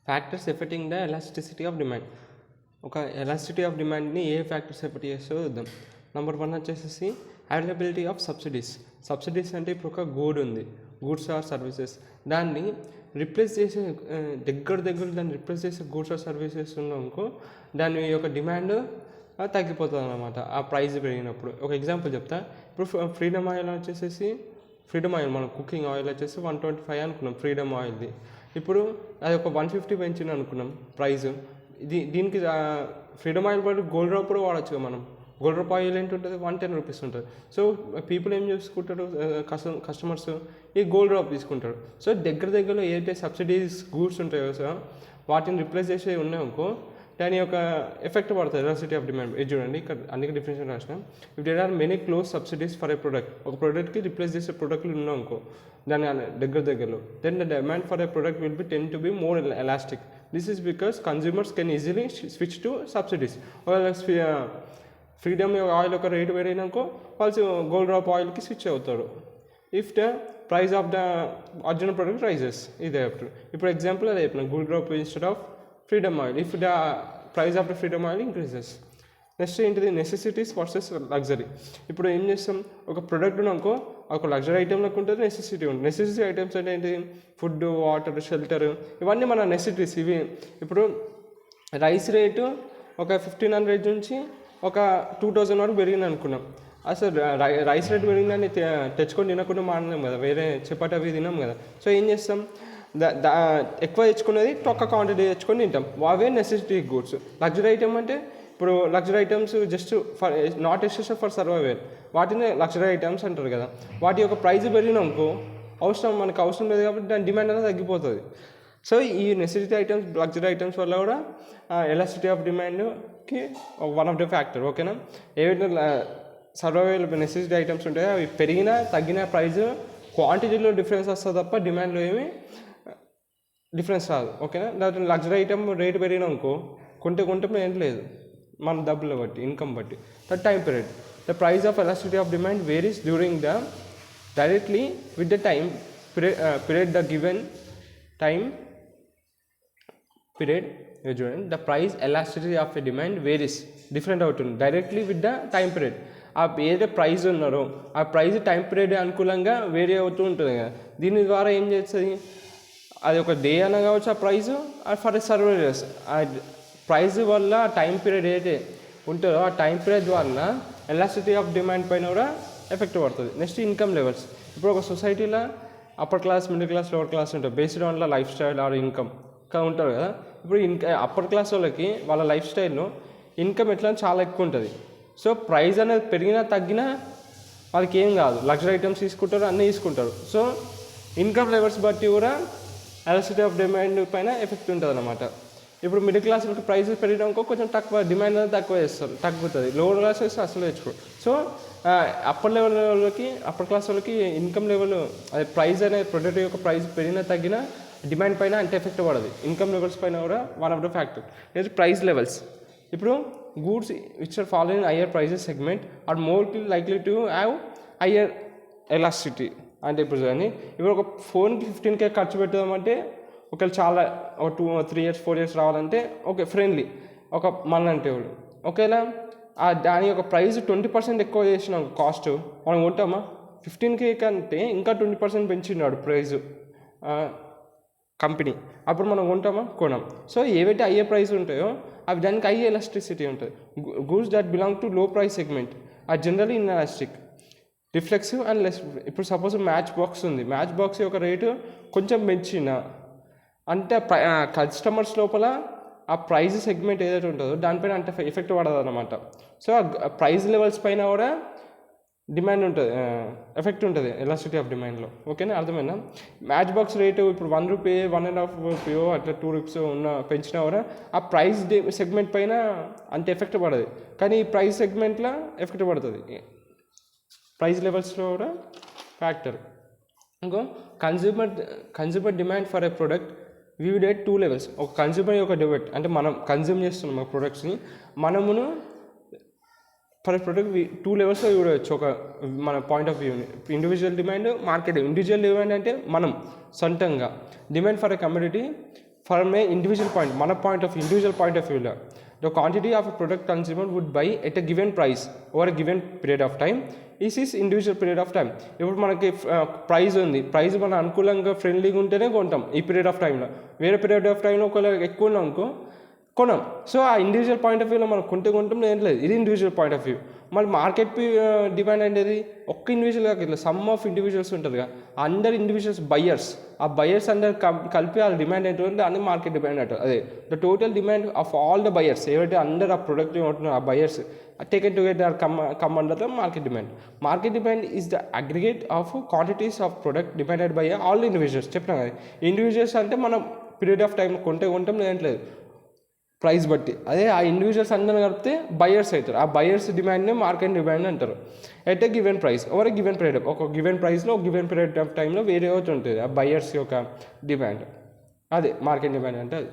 Factors affecting the elasticity of demand. ఒక elasticity of డిమాండ్ని ఏ ఫ్యాక్టర్స్ ఎఫెక్ట్ చేస్తారో చూద్దాం. నెంబర్ 1 వచ్చేసి అవైలబిలిటీ ఆఫ్ సబ్సిడీస్. సబ్సిడీస్ అంటే ఇప్పుడు ఒక గూడ్స్ ఆర్ సర్వీసెస్, దాన్ని రిప్లేస్ చేసే దగ్గర దాన్ని రిప్లేస్ చేసే గూడ్స్ ఆర్ సర్వీసెస్ ఉన్నాకో దాని యొక్క డిమాండ్ తగ్గిపోతుంది అన్నమాట ఆ ప్రైస్ పెరిగినప్పుడు. ఒక ఎగ్జాంపుల్ చెప్తా. ఇప్పుడు ఫ్రీడమ్ ఆయిల్ వచ్చేసి మన కుకింగ్ ఆయిల్ వచ్చేసి 125 అనుకున్నాం ఫ్రీడమ్ ఆయిల్ది. ఇప్పుడు అది ఒక 150 పెంచిన అనుకున్నాం ప్రైస్. దీనికి ఫ్రీడమ్ ఆయిల్ బట్టి గోల్డ్ డ్రాప్ కూడా వాడచ్చు మనం. గోల్డ్ డ్రాప్ ఆయిల్ ఏంటి ఉంటుంది, 110 రూపీస్ ఉంటుంది. సో పీపుల్ ఏం చేసుకుంటారు, కస్టమర్స్ ఈ గోల్డ్ డ్రాప్ తీసుకుంటారు. సో దగ్గరలో ఏదైతే సబ్సిడీస్ గూడ్స్ ఉంటాయో సో వాటిని రిప్లేస్ చేసే ఉన్నాయనుకో దాని యొక్క ఎఫెక్ట్ పడుతుంది ఎలాస్టిసిటీ ఆఫ్ డిమాండ్. ఇది చూడండి ఇక్కడ అన్ని డిఫరెన్షియేషన్ రాసిన. If there are many close subsidies for a product, ఒక ప్రోడక్ట్కి రిప్లేస్ చేసే ప్రోడక్ట్లు ఉన్నాయనుకో దాని దగ్గరలో, then the demand for a product will be tend to be more elastic. This is because consumers can easily switch to subsidies. Freedom oil ఒక rate పెరిగినాకో వాళ్ళు గోల్డ్ డ్రాప్ ఆయిల్కి స్విచ్ అవుతారు. If the price of the original product rises. ఇదే ఇప్పుడు example అదే చెప్పిన Gold Drop instead of freedom oil if the price of the freedom oil increases. Next ఏంటిది, నెసెసిటీస్ వర్సెస్ లగ్జరీ. ఇప్పుడు ఏం చేస్తాం, ఒక ప్రోడక్ట్ అనుకో ఒక లగ్జరీ ఐటెంలకు ఉంటుంది, నెసెసిటీ ఉంటుంది. నెసెసిటీ ఐటమ్స్ అంటే ఏంటి, ఫుడ్, వాటర్, షెల్టర్, ఇవన్నీ మన నెసెసిటీస్. ఇవి ఇప్పుడు రైస్ రేటు ఒక 1500 నుంచి ఒక 2000 వరకు పెరిగింది అనుకున్నాం. అసలు రైస్ రేట్ పెరిగిందని తెచ్చుకొని తినకుండా మానలేం కదా, వేరే చపాతి అవి తినాం కదా. సో ఏం చేస్తాం, ఎక్కువ తెచ్చుకునేది తక్కువ క్వాంటిటీ తెచ్చుకొని తింటాం. అవే నెసెసిటీ గూడ్స్. లగ్జరీ ఐటమ్ అంటే ఇప్పుడు luxury items just for not essential for survival, వాటిని లగ్జరీ ఐటమ్స్ అంటారు కదా. వాటి యొక్క ప్రైస్ పెరిగినాకో మనకు అవసరం లేదు కాబట్టి దాని డిమాండ్ అనేది తగ్గిపోతుంది. సో ఈ నెసెసిటీ ఐటమ్స్, లగ్జరీ ఐటమ్స్ వల్ల కూడా ఎలాస్టిసిటీ ఆఫ్ డిమాండ్కి వన్ ఆఫ్ ద ఫ్యాక్టర్. ఓకేనా. ఏవైతే సర్వైవల్ నెసెసిటీ ఐటమ్స్ ఉంటాయో అవి పెరిగినా తగ్గిన ప్రైస్ క్వాంటిటీలో డిఫరెన్స్ వస్తుంది తప్ప డిమాండ్లో ఏమి డిఫరెన్స్ రాదు. ఓకేనా. దాంట్లో లగ్జరీ ఐటమ్ రేటు పెరిగినాకో కొంటే ఏం లేదు, మన డబ్బులు బట్టి, ఇన్కమ్ బట్టి. The time period, the price of elasticity of demand varies during the directly with the time period the given time period. చూడండి, the price elasticity of a demand varies different అవుతుంది directly with the time period. ఆ ఏదైతే price ఉన్నారో ఆ price time period అనుకూలంగా vary అవుతూ ఉంటుంది కదా. దీని ద్వారా ఏం చేస్తుంది, అది ఒక డే అన్న కావచ్చు ఆ ప్రైస్, ఫర్ సర్వైవర్స్ ఆ ప్రైస్ వల్ల టైం పీరియడ్ ఏదైతే ఉంటుందో ఆ టైం పీరియడ్ వల్ల ఎలాస్టిసిటీ ఆఫ్ డిమాండ్ పైన కూడా ఎఫెక్ట్ పడుతుంది. Next income levels. ఇప్పుడు ఒక సొసైటీలో upper class, middle class, lower class ఉంటుంది. Based on lifestyle or income ఉంటారు కదా. ఇప్పుడు అప్పర్ క్లాస్ వాళ్ళకి వాళ్ళ లైఫ్ స్టైల్లో ఇన్కమ్ ఎట్లా చాలా ఎక్కువ ఉంటుంది. సో ప్రైస్ అనేది పెరిగినా తగ్గినా వాళ్ళకి ఏం కాదు, లగ్జరీ ఐటమ్స్ తీసుకుంటారు, అన్నీ తీసుకుంటారు. సో ఇన్కమ్ లెవెల్స్ బట్టి కూడా ఎలాస్టిసిటీ ఆఫ్ డిమాండ్ పైన ఎఫెక్ట్ ఉంటుంది అన్నమాట. ఇప్పుడు మిడిల్ క్లాస్ వాళ్ళకి ప్రైస్ పెరిగినాకో కొంచెం తక్కువ డిమాండ్ అనేది తగ్గుతుంది. లోవర్ క్లాస్ వస్తే అసలు తెచ్చుకోరు. సో అప్పర్ లెవెల్ వాళ్ళకి, అప్పర్ క్లాస్ వాళ్ళకి ఇన్కమ్ లెవెల్ అది ప్రైస్ అనే ప్రొడక్ట్ యొక్క ప్రైస్ పెరిగినా తగ్గినా డిమాండ్ పైన అంటే ఎఫెక్ట్ పడదు. ఇన్కమ్ లెవెల్స్ పైన కూడా one of the factor. Next price levels. ఇప్పుడు goods which are follow in higher prices segment are more likely to have higher elasticity. అంటే ఇప్పుడు కానీ ఇప్పుడు ఒక ఫోన్కి 15K ఖర్చు పెడదామంటే ఒకవేళ చాలా ఒక 2-3 years 4 years రావాలంటే ఓకే ఫ్రెండ్లీ ఒక అంటే వాళ్ళు ఒకవేళ దాని యొక్క ప్రైస్ 20% ఎక్కువ చేసినాం కాస్ట్, మనం కొంటామా? 15K కంటే ఇంకా 20% పెంచినాడు ప్రైజు కంపెనీ, అప్పుడు మనం కొంటామా? కొనం. సో ఏవైతే హయ్యర్ ప్రైస్ ఉంటాయో అవి దానికి హై ఎలాస్టిసిటీ ఉంటుంది. Goods that belong to low price segment are generally inelastic, reflexive and less. ఇప్పుడు సపోజ్ మ్యాచ్ బాక్స్ ఉంది, మ్యాచ్ బాక్స్ యొక్క రేటు కొంచెం పెంచిన అంటే కస్టమర్స్ లోపల ఆ ప్రైజ్ సెగ్మెంట్ ఏదైతే ఉంటుందో దానిపైన అంటే ఎఫెక్ట్ పడదు అనమాట. సో ఆ ప్రైజ్ లెవెల్స్ పైన కూడా డిమాండ్ ఉంటుంది, ఎఫెక్ట్ ఉంటుంది ఎలాస్టిసిటీ ఆఫ్ డిమాండ్లో. ఓకేనా, అర్థమైనా? మ్యాచ్ బాక్స్ రేటు ఇప్పుడు 1 రూపీ 1.5 రూపీయో అట్లా 2 రూపీస్ పెంచినా కూడా ఆ ప్రైస్ సెగ్మెంట్ పైన అంత ఎఫెక్ట్ పడదు. కానీ ఈ ప్రైస్ సెగ్మెంట్లో ఎఫెక్ట్ పడుతుంది, ప్రైస్ లెవెల్స్లో కూడా ఫ్యాక్టర్. ఇంకో consumer demand for a product vivid at 2 levels. ఒక కన్జ్యూమర్ యొక్క డిమాండ్ అంటే మనం కన్జ్యూమ్ చేస్తున్నాం ఆ ప్రొడక్ట్స్ని, మనమును ఫర్ ప్రొడక్ట్ 2 levelsలో చూడవచ్చు. ఒక మన పాయింట్ ఆఫ్ వ్యూని individual demand, market. Individual demand అంటే మనం సొంతంగా, demand for a community from a individual point, మన point of individual point of వ్యూలో the quantity of a product consumer would buy at a given price over a given period of time is individual period of time. ఇప్పుడు మనకి price ఉంది, price మన అనుకూలంగా ఫ్రెండ్లీగా ఉంటేనే కొంటాం ఈ పీరియడ్ ఆఫ్ టైంలో. వేరే పీరియడ్ ఆఫ్ టైంలో ఒకవేళ ఎక్కువ ఉన్నాం అనుకో కొనం. సో ఆ ఇండివిజువల్ పాయింట్ ఆఫ్ వ్యూలో మనం కొంటాం ఏం లేదు, ఇది ఇండివిజువల్ పాయింట్ ఆఫ్ వ్యూ. మళ్ళీ మార్కెట్ డిమాండ్ అనేది ఒక్క ఇండివిజువల్ కాక ఇట్లా సమ్ ఆఫ్ ఇండివిజువల్స్ ఉంటుంది కదా, అందరు ఇండివిజువల్స్ బయ్యర్స్, ఆ బయ్యర్స్ అందరు కలిపి ఆ డిమాండ్ ఏంటంటే అన్ని మార్కెట్ డిమాండ్ అంటారు. అదే the total demand of all the buyers, ఏవైతే అందరు ఆ ప్రొడక్ట్ ఉంటున్నారు ఆ buyers taken together come under the market demand. Market demand is the aggregate of quantities of product demanded by all individuals. చెప్పినా కదా, individuals అంటే మనం పీరియడ్ ఆఫ్ టైం కొంటాం లేదంటలేదు ప్రైస్ బట్టి. అదే ఆ ఇండివిజువల్స్ అందరూ కలిపితే బయర్స్ అవుతారు, ఆ బయర్స్ డిమాండ్నే మార్కెట్ డిమాండ్ అంటారు. At a given price over a given period, ఒక గివెన్ ప్రైస్లో ఒక గివెన్ పీరియడ్ ఆఫ్ టైంలో వేరే అవుతుంటుంది ఆ బయర్స్ యొక్క డిమాండ్. అదే మార్కెట్ డిమాండ్ అంటే అది.